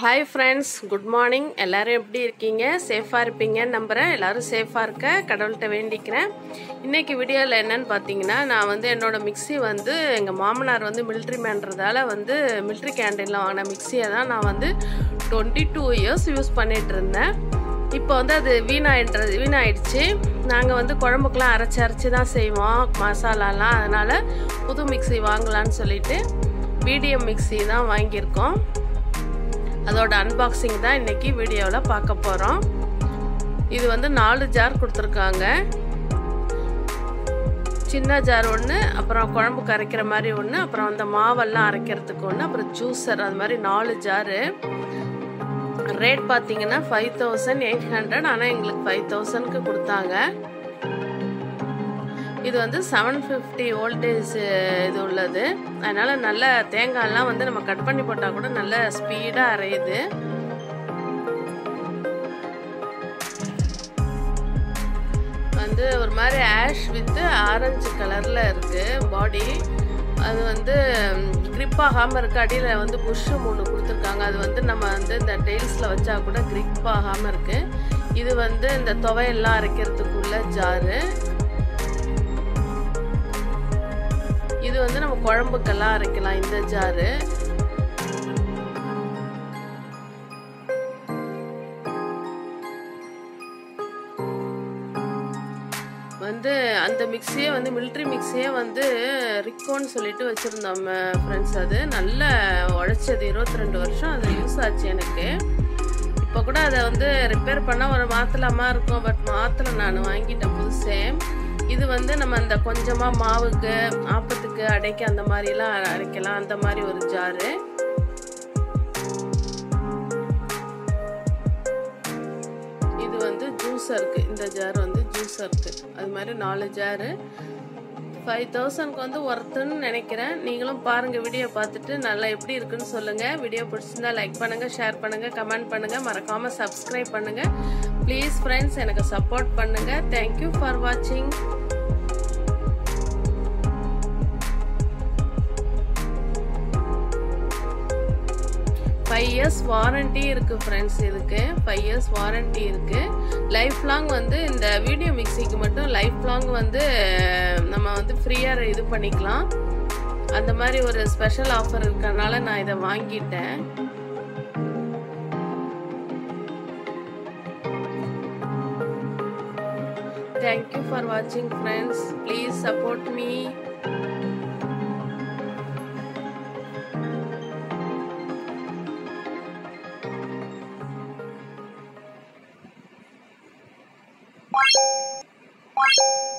Hi friends, good morning. எல்லாரும் எப்படி இருக்கீங்க? சேஃபா இருப்பீங்கன்னு நம்புறேன். எல்லாரும் சேஃபா இருக்க கடவுள்கிட்ட வேண்டிக்கிறேன். இன்னைக்கு வீடியோல என்னன்னு பாத்தீங்கன்னா, நான் என்னோட மிக்ஸி எங்க மாமனார் மிலிட்டரி மேன்றதால மிலிட்டரி கேண்டீன்ல வாங்கின மிக்ஸியை தான் நான் 22 இயர்ஸ் யூஸ் பண்ணிட்டு இருந்தேன். இப்போ அது வீணாயிடுச்சு. நாங்கள் குழம்புக்கெலாம் அரைச்சி தான் செய்வோம் மசாலாலாம். அதனால் புது மிக்ஸி வாங்கலான்னு சொல்லிட்டு பிடிஎம் மிக்ஸி தான் வாங்கியிருக்கோம். அதோட அன்பாக்சிங் தான் இன்றைக்கி வீடியோவில் பார்க்க போகிறோம். இது 4 ஜார் கொடுத்துருக்காங்க. சின்ன ஜார் ஒன்று, அப்புறம் குழம்புக்கு அரைக்கிற மாதிரி ஒன்று, அப்புறம் அந்த மாவெல்லாம் அரைக்கிறதுக்கு ஒன்று, அப்புறம் ஜூஸர், அது மாதிரி 4 ஜாரு. ரேட் பார்த்தீங்கன்னா 5800. ஆனால் எங்களுக்கு 5000க்கு கொடுத்தாங்க. இது 750 வோல்டேஜ் இது உள்ளது. அதனால் நல்ல தேங்காயெல்லாம் நம்ம கட் பண்ணி போட்டால் கூட நல்ல ஸ்பீடாக அரையுது. ஒரு மாதிரி ஆஷ் வித் ஆரஞ்சு கலரில் இருக்குது பாடி. அது கிரிப் ஆகாமல் இருக்குது. அடியில் புஷ்ஷு 3 கொடுத்துருக்காங்க. அது நம்ம இந்த டெய்ல்ஸில் வச்சா கூட கிரிப் ஆகாமல் இருக்குது. இது இந்த துவையெல்லாம் அரைக்கிறதுக்குள்ள ஜாரு. இது நம்ம குழம்புக்கெல்லாம் அரைக்கலாம் இந்த ஜாரு. அந்த மிக்ஸியே மிலிட்ரி மிக்ஸியே ரிக்கோன்னு சொல்லிட்டு வச்சுருந்தோம் ஃப்ரெண்ட்ஸ். அது நல்ல உழைச்சது. 22 வருஷம் அது யூஸ் ஆச்சு எனக்கு. இப்போ கூட அதை ரிப்பேர் பண்ணால் ஒரு மாற்றலாமா இருக்கும். பட் மாற்றலை, நான் வாங்கிட்டேன் புதுசே. இது நம்ம அந்த கொஞ்சமாக மாவுக்கு, ஆப்பத்துக்கு, அடைக்க அந்த மாதிரிலாம் அரைக்கலாம். அந்த மாதிரி ஒரு ஜாரு. இது ஜூஸருக்கு. இந்த ஜார் ஜூஸருக்கு. அது மாதிரி 4 ஜாரு. 5000க்கு ஒர்த்துன்னு நினைக்கிறேன். நீங்களும் பாருங்கள், வீடியோ பார்த்துட்டு நல்லா எப்படி இருக்குன்னு சொல்லுங்கள். வீடியோ பிடிச்சிருந்தா லைக் பண்ணுங்கள், ஷேர் பண்ணுங்கள், கமெண்ட் பண்ணுங்கள், மறக்காமல் சப்ஸ்கிரைப் பண்ணுங்கள். ப்ளீஸ் ஃப்ரெண்ட்ஸ், எனக்கு சப்போர்ட் பண்ணுங்கள். தேங்க்யூ ஃபார் வாட்சிங். 5 years வாரண்டி இருக்கு ஃப்ரெண்ட்ஸ். இதுக்கு 5 years வாரண்டி இருக்கு. லைஃப் லாங் இந்த வீடியோ மிக்ஸிக்கு மட்டும் லைஃப் லாங் நம்ம ஃப்ரீயா இது பண்ணிக்கலாம். அந்த மாதிரி ஒரு ஸ்பெஷல் ஆஃபர் இருக்கறனால நான் இதை வாங்கிட்டேன். Thank you for watching friends. Please support me. Bye.